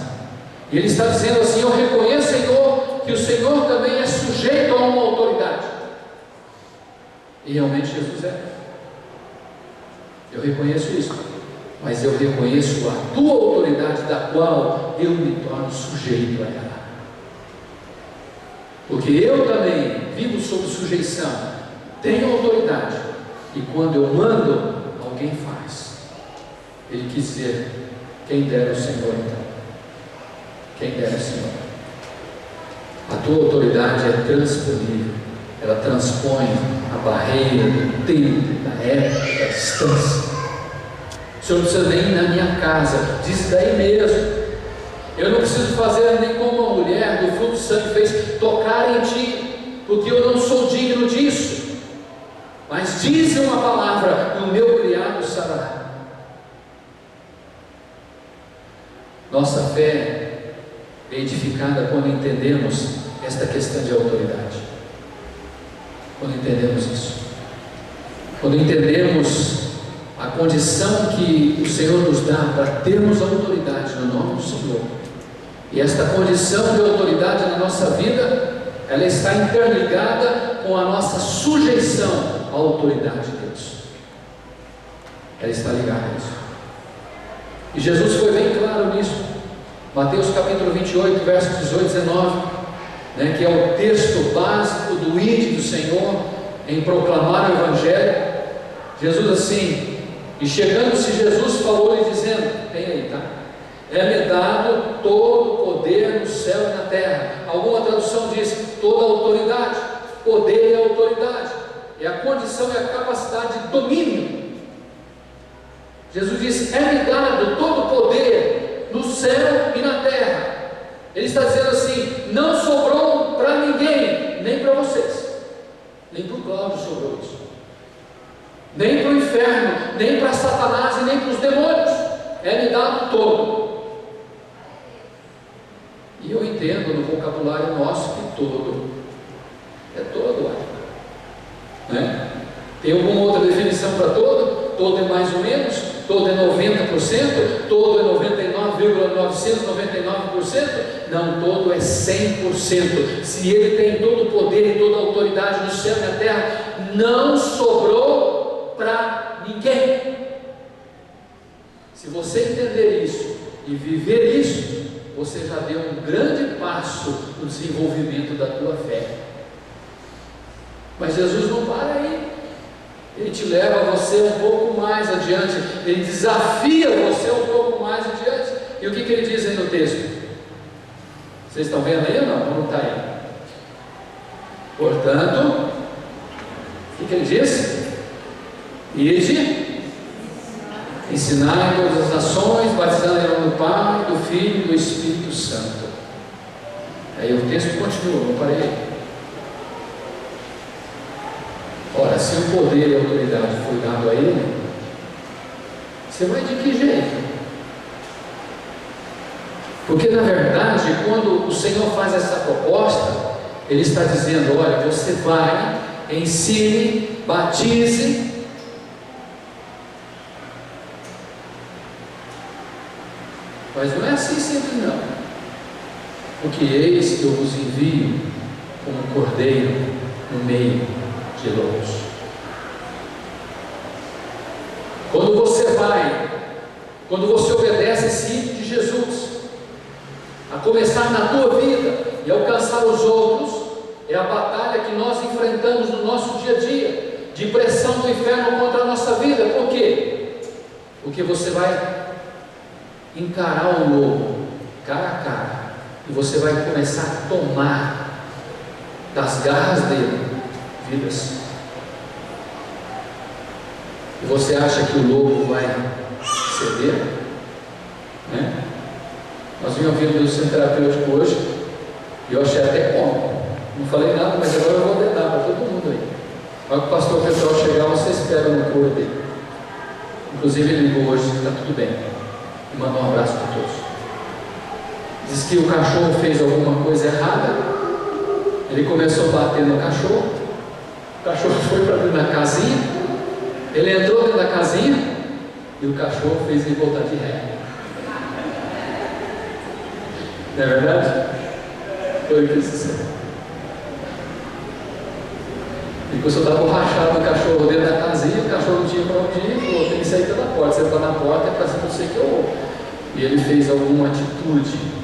E ele está dizendo assim: eu reconheço, Senhor, que o Senhor também é sujeito a uma autoridade. E realmente Jesus é. Eu reconheço isso, mas eu reconheço a tua autoridade, da qual eu me torno sujeito a ela. Porque eu também vivo sob sujeição, tenho autoridade, e quando eu mando, alguém faz. Ele quis dizer: quem dera o Senhor então. Quem dera o Senhor. A tua autoridade é transponível, ela transpõe a barreira do tempo, da época, da distância. O Senhor não precisa nem ir na minha casa, diz daí mesmo. Eu não preciso fazer nem como uma mulher do fruto do sangue fez, tocar em ti, porque eu não sou digno disso. Mas diz uma palavra, e o meu criado sarará. Nossa fé é edificada quando entendemos esta questão de autoridade. Quando entendemos isso. Quando entendemos a condição que o Senhor nos dá para termos autoridade no nome do Senhor. E esta condição de autoridade na nossa vida, ela está interligada com a nossa sujeição à autoridade de Deus. Ela está ligada a isso. E Jesus foi bem claro nisso. Mateus capítulo 28, versos 18 e 19, que é o texto básico do ide do Senhor em proclamar o Evangelho. Jesus assim, e chegando-se Jesus falou-lhe dizendo, tem aí, tá? É-me dado todo o poder no céu e na terra. Alguma tradução diz toda a autoridade. Poder é autoridade, é a condição e a capacidade de domínio. Jesus disse, é-me dado todo o poder no céu e na terra. Ele está dizendo assim, não sobrou para ninguém, nem para vocês, nem para o Cláudio sobrou isso, nem para o inferno, nem para Satanás e nem para os demônios. É-me dado todo. E eu entendo no vocabulário nosso que todo é todo, né? Tem alguma outra definição para todo? Todo é mais ou menos, todo é 90%, todo é 99,999%, não, todo é 100%. Se Ele tem todo o poder e toda a autoridade no céu e na terra, não sobrou para ninguém. Se você entender isso e viver isso, você já deu um grande passo no desenvolvimento da tua fé. Mas Jesus não para aí. Ele te leva você um pouco mais adiante. Ele desafia você um pouco mais adiante. E o que ele diz aí no texto? Vocês estão vendo aí ou não? Ou não está aí? Portanto, o que ele diz? Ide, ensinai todas as nações, batizando em nome do Pai, do Filho e do Espírito Santo. Aí o texto continua, não parei. Ora, se o poder e a autoridade foi dado a Ele, você vai de que jeito? Porque na verdade, quando o Senhor faz essa proposta, Ele está dizendo, olha, você vai, ensine, batize, mas não é assim simples não, porque eis que eu vos envio como um cordeiro no meio de lobos. Quando você vai, quando você obedece esse índio de Jesus, a começar na tua vida e alcançar os outros, é a batalha que nós enfrentamos no nosso dia a dia, de pressão do inferno contra a nossa vida. Por quê? Porque você vai encarar o lobo cara a cara, e você vai começar a tomar das garras dele vidas. E você acha que o lobo vai ceder? Né? Nós vimos um vídeo do centro terapêutico hoje, e eu achei até cômico. Não falei nada, mas agora eu vou dedar para todo mundo aí. Quando o pastor Petro chegar, vocês pegam no couro dele. Inclusive ele ligou hoje, está tudo bem. E mandou um abraço para todos. Diz que o cachorro fez alguma coisa errada. Ele começou a bater no cachorro. O cachorro foi para dentro da casinha. Ele entrou dentro da casinha e o cachorro fez ele voltar de ré. Não é verdade? Foi o que isso. E começou a dar borrachada no cachorro dentro da casinha. O cachorro não tinha para onde ir. Falou, tem que sair pela porta. Você está na porta, é para você que eu vou. E ele fez alguma atitude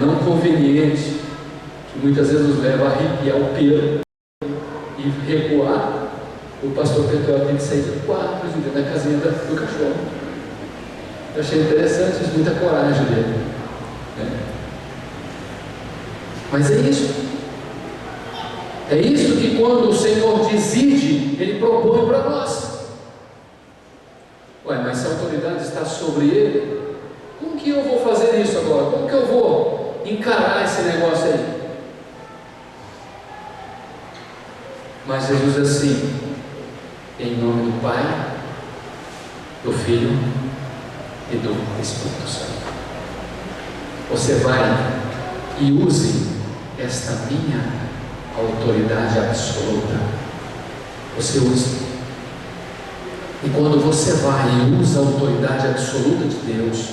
não conveniente, que muitas vezes nos leva a arrepiar o pelo e recuar. O pastor Petro tem que sair do quarto, dentro da casinha do cachorro. Eu achei interessante isso, muita coragem dele. Mas é isso. É isso que quando o Senhor decide, Ele propõe para nós. Ué, mas se a autoridade está sobre Ele, como que eu vou fazer isso agora? Como que eu vou encarar esse negócio aí? Mas Jesus diz assim, em nome do Pai, do Filho e do Espírito Santo. Você vai e use esta minha autoridade absoluta. Você usa. E quando você vai e usa a autoridade absoluta de Deus,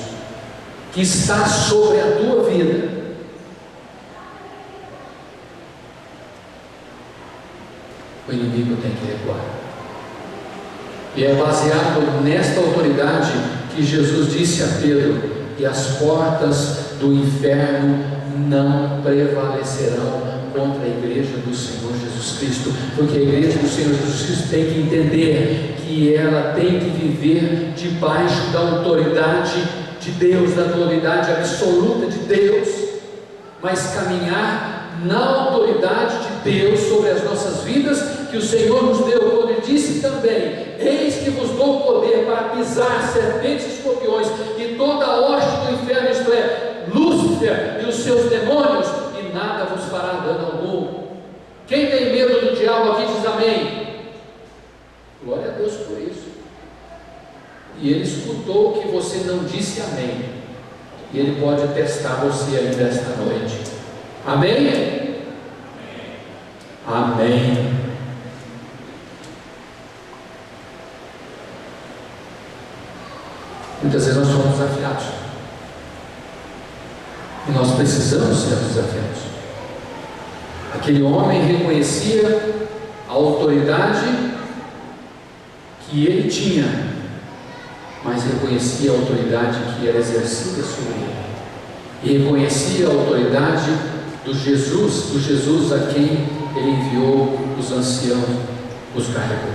que está sobre a tua vida, o inimigo tem que recuar. E é baseado nesta autoridade que Jesus disse a Pedro: e as portas do inferno não prevalecerão contra a igreja do Senhor Jesus Cristo, porque a igreja do Senhor Jesus Cristo tem que entender que ela tem que viver debaixo da autoridade de Deus, da autoridade absoluta de Deus, mas caminhar na autoridade de Deus sobre as nossas vidas, que o Senhor nos deu, quando Ele disse também: eis que vos dou poder para pisar serpentes e escorpiões e toda a hoste do inferno, isto é, Lúcifer e os seus demônios, e nada vos fará dano algum. Quem tem medo do diabo aqui diz amém. Glória a Deus por isso. E Ele escutou que você não disse amém, e Ele pode testar você ainda esta noite. Amém? Amém. Muitas vezes nós somos desafiados, e nós precisamos ser desafiados. Aquele homem reconhecia a autoridade que ele tinha, mas reconhecia a autoridade que era exercida sobre ele, e reconhecia a autoridade do Jesus a quem ele enviou os anciãos, os carregou.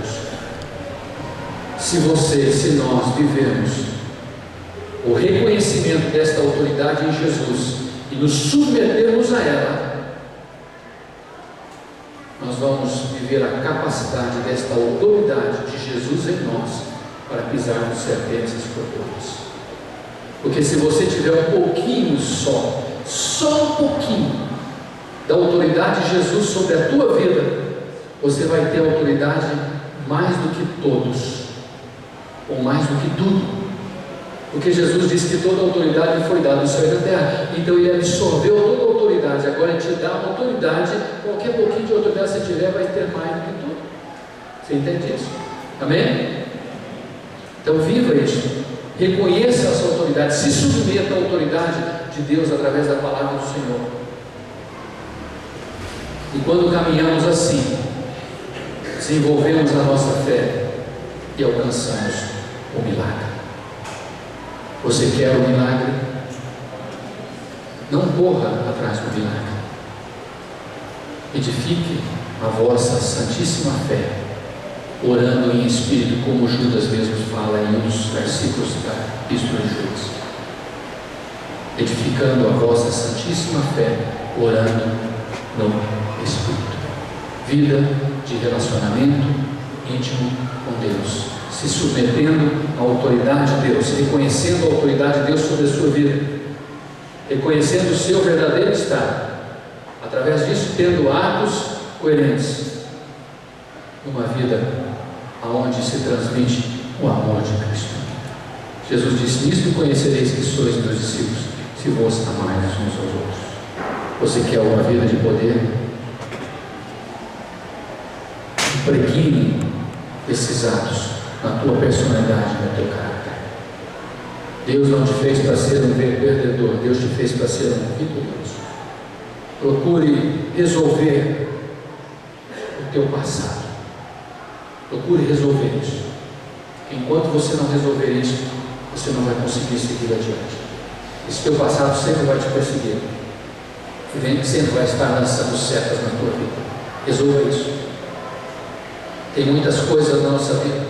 Se nós vivemos o reconhecimento desta autoridade em Jesus e nos submetermos a ela, nós vamos viver a capacidade desta autoridade de Jesus em nós para pisarmos serpentes e escorpiões. Porque se você tiver um pouquinho só um pouquinho da autoridade de Jesus sobre a tua vida, você vai ter autoridade mais do que todos, ou mais do que tudo. Porque Jesus disse que toda a autoridade foi dada no céu e na terra. Então Ele absorveu toda a autoridade. Agora Ele te dá uma autoridade. Qualquer pouquinho de autoridade que você tiver, vai ter mais do que tudo. Você entende isso? Amém? Então viva isso. Reconheça essa autoridade. Se submeta à autoridade de Deus através da palavra do Senhor. E quando caminhamos assim, desenvolvemos a nossa fé e alcançamos o milagre. Você quer o milagre? Não corra atrás do milagre. Edifique a vossa santíssima fé, orando em espírito, como Judas mesmo fala em um dos versículos da Epístola de Judas. Edificando a vossa santíssima fé, orando no espírito. Vida de relacionamento íntimo com Deus, se submetendo à autoridade de Deus, reconhecendo a autoridade de Deus sobre a sua vida, reconhecendo o seu verdadeiro estado, através disso tendo atos coerentes, numa vida aonde se transmite o amor de Cristo. Jesus disse: nisto conhecereis que sois meus discípulos, se vos amardes uns aos outros. Você quer uma vida de poder? Impregne esses atos na tua personalidade, no teu caráter. Deus não te fez para ser um perdedor, Deus te fez para ser um vitorioso. Procure resolver o teu passado. Procure resolver isso. Enquanto você não resolver isso, você não vai conseguir seguir adiante. Esse teu passado sempre vai te perseguir. Sempre vai estar lançando setas na tua vida. Resolva isso. Tem muitas coisas na nossa vida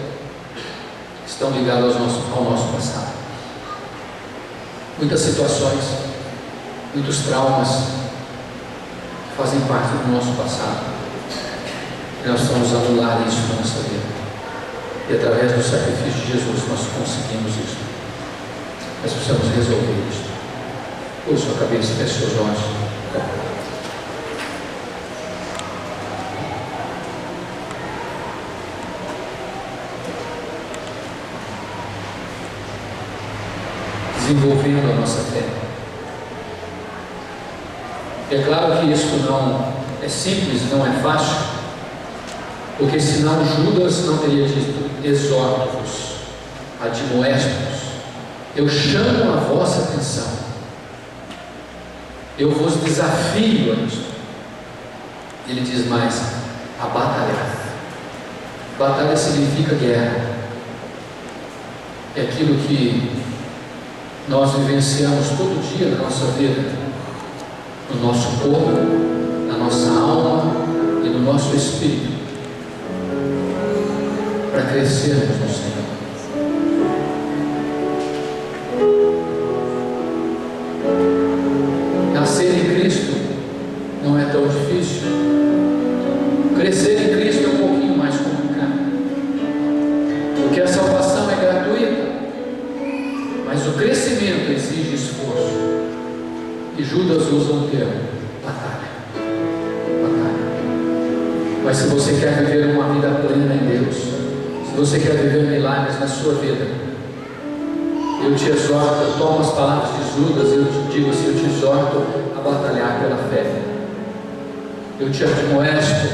que estão ligadas ao nosso passado. Muitas situações, muitos traumas que fazem parte do nosso passado. E nós precisamos anular isso na nossa vida. E através do sacrifício de Jesus nós conseguimos isso. Nós precisamos resolver isso. Pule sua cabeça, feche seus olhos. Desenvolvendo a nossa fé, É claro que isso não é simples, não é fácil, porque senão Judas não teria dito: exorto-vos, admoesto-vos, eu chamo a vossa atenção, eu vos desafio a isto. Ele diz mais: a batalhar. Batalha significa guerra. É aquilo que nós vivenciamos todo dia na nossa vida, no nosso corpo, na nossa alma e no nosso espírito, para crescermos no Senhor. Nascer em Cristo não é tão difícil. Crescer em Cristo é um pouquinho mais complicado, porque a salvação é gratuita, mas o crescimento exige esforço. E Judas usa um termo: batalha. Mas se você quer viver uma vida plena em Deus, se você quer viver milagres na sua vida, eu te exorto, eu tomo as palavras de Judas e eu te digo assim: eu te exorto a batalhar pela fé. Eu te admoesto,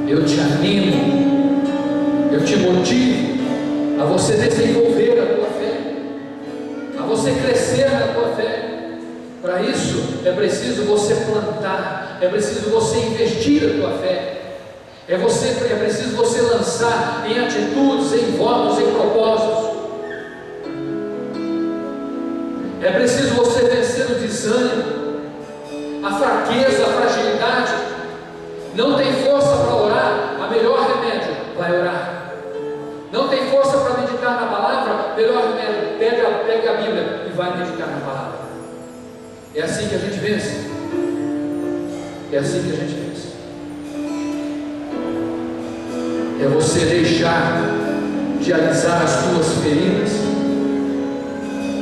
eu te animo, eu te motivo a você desenvolver a tua fé, a você crescer na tua fé. Para isso é preciso você plantar, é preciso você investir a tua fé, é preciso você lançar em atitudes, em votos, em propósitos. É preciso você vencer o desânimo, a fraqueza, a fragilidade. Não tem força para orar, a melhor remédio, vai orar. Não tem força para meditar na palavra, melhor remédio, pega a Bíblia e vai meditar na palavra. É assim que a gente vence. É assim que a gente vence. É você deixar de alisar as tuas feridas.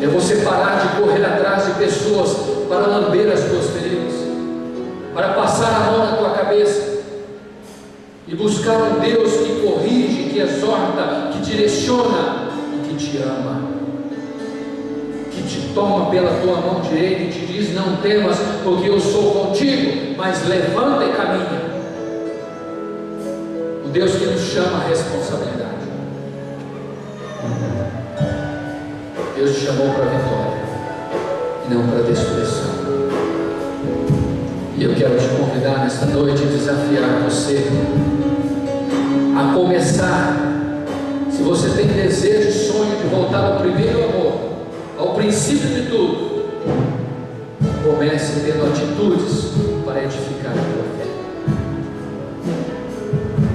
É você parar de correr atrás de pessoas para lamber as tuas feridas, para passar a mão na tua cabeça e buscar um Deus que corrige, que exorta, que direciona e que te ama, que te toma pela tua mão direita e te diz: não temas, porque eu sou contigo, mas levanta e caminha. O Deus que nos chama à responsabilidade. Deus te chamou para a vitória e não para a destruição. E eu quero te convidar nesta noite e desafiar você a começar. Se você tem desejo e sonho de voltar ao primeiro amor, ao princípio de tudo, comece tendo atitudes para edificar a tua fé.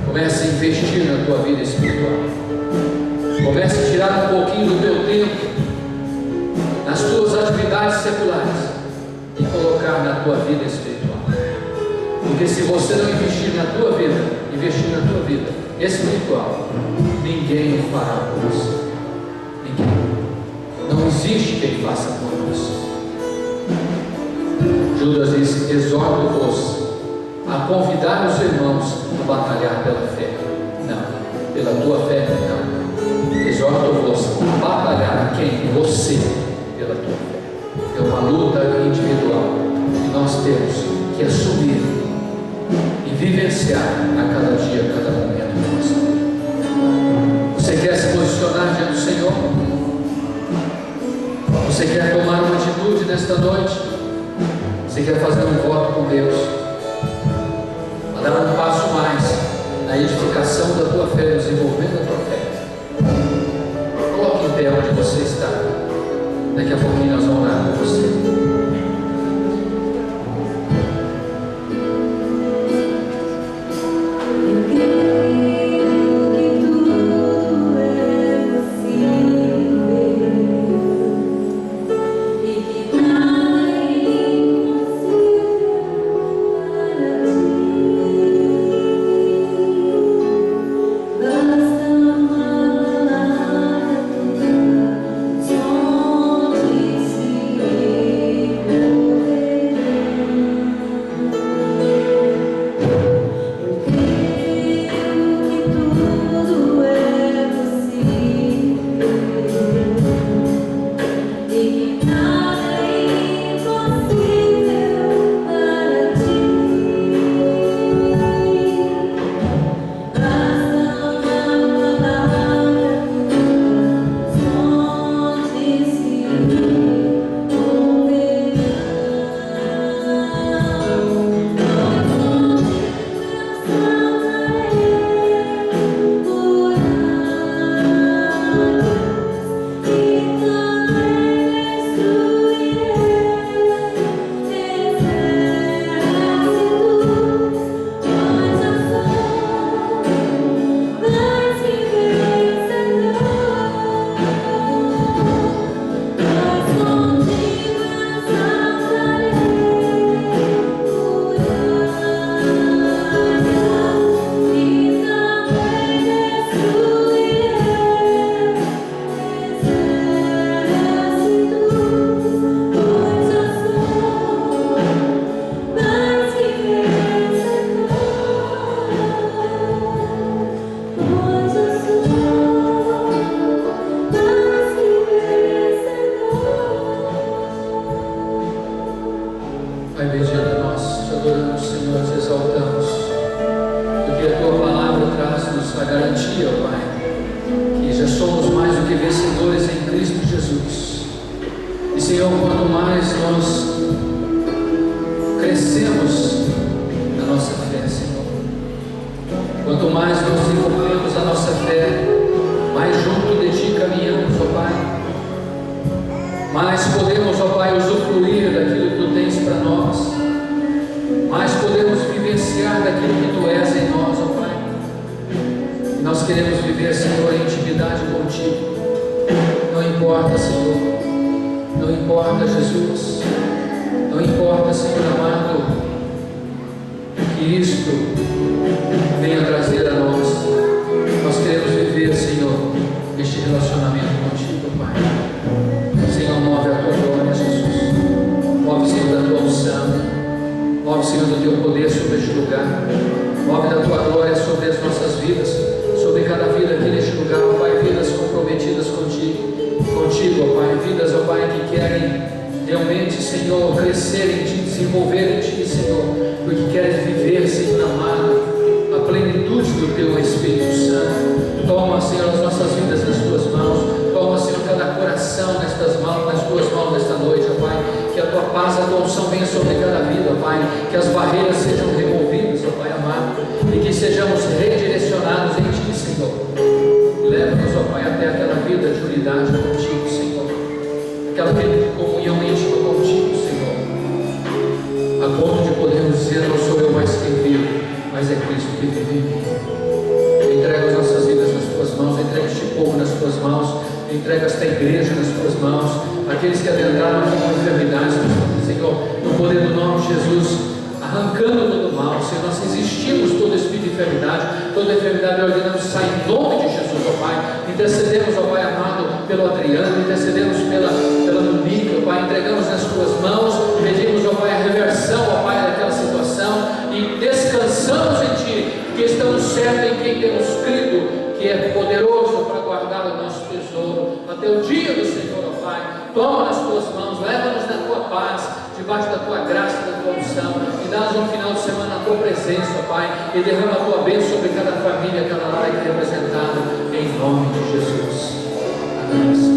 Comece a investir na tua vida espiritual. Comece a tirar um pouquinho do teu tempo nas tuas atividades seculares e colocar na tua vida espiritual. Porque se você não investir na tua vida espiritual, ninguém o fará por você. Ninguém. Não existe quem faça por você. Judas diz: exorto-vos a convidar os irmãos a batalhar pela fé. Não, pela tua fé não. Exorto-vos a batalhar quem? Você, pela tua fé. É uma luta individual que nós temos que assumir e vivenciar a cada dia, a cada momento da nossa vida. Você quer se posicionar diante do Senhor? Você quer tomar uma atitude nesta noite? Você quer fazer um voto com Deus? A dar um passo mais na edificação da tua fé, no desenvolvimento da tua fé? Coloque em pé onde você está. Daqui a pouquinho nós vamos orar por você.
See
Pai bendito, nós te adoramos, Senhor, te exaltamos, porque a tua palavra traz-nos a garantia, ó Pai, que já somos mais do que vencedores em Cristo Jesus. E Senhor, quanto mais nós crescemos na nossa fé, Senhor, quanto mais nós desenvolvemos a nossa fé, mais junto de Ti caminhamos, ó Pai, mais podemos, ó Pai, usufruir daquilo que Tu tens para nós, mais podemos vivenciar daquilo que Tu és em nós, ó Pai. E nós queremos viver, Senhor, em intimidade contigo. Não importa, Senhor, não importa, Jesus, não importa, Senhor amado, que isto venha trazer a nós. Nós queremos viver, Senhor, este relacionamento contigo, Pai. Senhor, move a tua glória, Jesus. Move, Senhor, da tua unção. Move, Senhor, do teu poder sobre este lugar. Move da tua glória sobre as nossas vidas, sobre cada vida aqui neste lugar, ó Pai. Vidas comprometidas contigo, ó Pai. Vidas, ó Pai, que querem realmente, Senhor, crescer em Ti, desenvolver em Ti, Senhor, porque querem viver, Senhor amado, a plenitude do Teu Espírito Santo. Toma, Senhor, as nossas vidas nas Tuas mãos. Toma, Senhor, cada coração nas Tuas mãos nesta noite, ó Pai. Que a Tua paz, a Tua unção venha sobre cada vida, ó Pai. Que as barreiras sejam removidas, ó Pai amado, e que sejamos redirecionados em Ti, Senhor. Leva-nos, ó Pai, até aquela vida de unidade contigo, Senhor. Aquela vida de comunhão íntima contigo, Senhor. A ponto de podermos dizer: não sou eu mais quem vive, mas é Cristo que vive em mim. Eu entrego as nossas vidas nas Tuas mãos, eu entrego este povo nas Tuas mãos, eu entrego esta igreja nas Tuas mãos, aqueles que adentraram com enfermidades, Senhor, no poder do nome de Jesus, arrancando todo o mal, Senhor, nós resistimos todo espírito de enfermidade, toda enfermidade ordenamos sair em nome de Jesus, ó Pai. Intercedemos, ó Pai amado, pelo Adriano, intercedemos pela Monique, ó Pai, entregamos nas Tuas mãos, pedimos, ó Pai, a reversão, ó Pai, daquela situação, e descansamos em Ti, porque estamos certos em quem temos crido, que é poderoso para guardar o nosso tesouro até o dia do Senhor, ó Pai. Toma nas Tuas mãos, leva-nos na Tua paz, debaixo da Tua graça, da Tua unção, e dá-nos um final de semana na Tua presença, ó Pai, e derrama a Tua bênção sobre cada família, cada lar aqui representada, em nome de Jesus. Amém.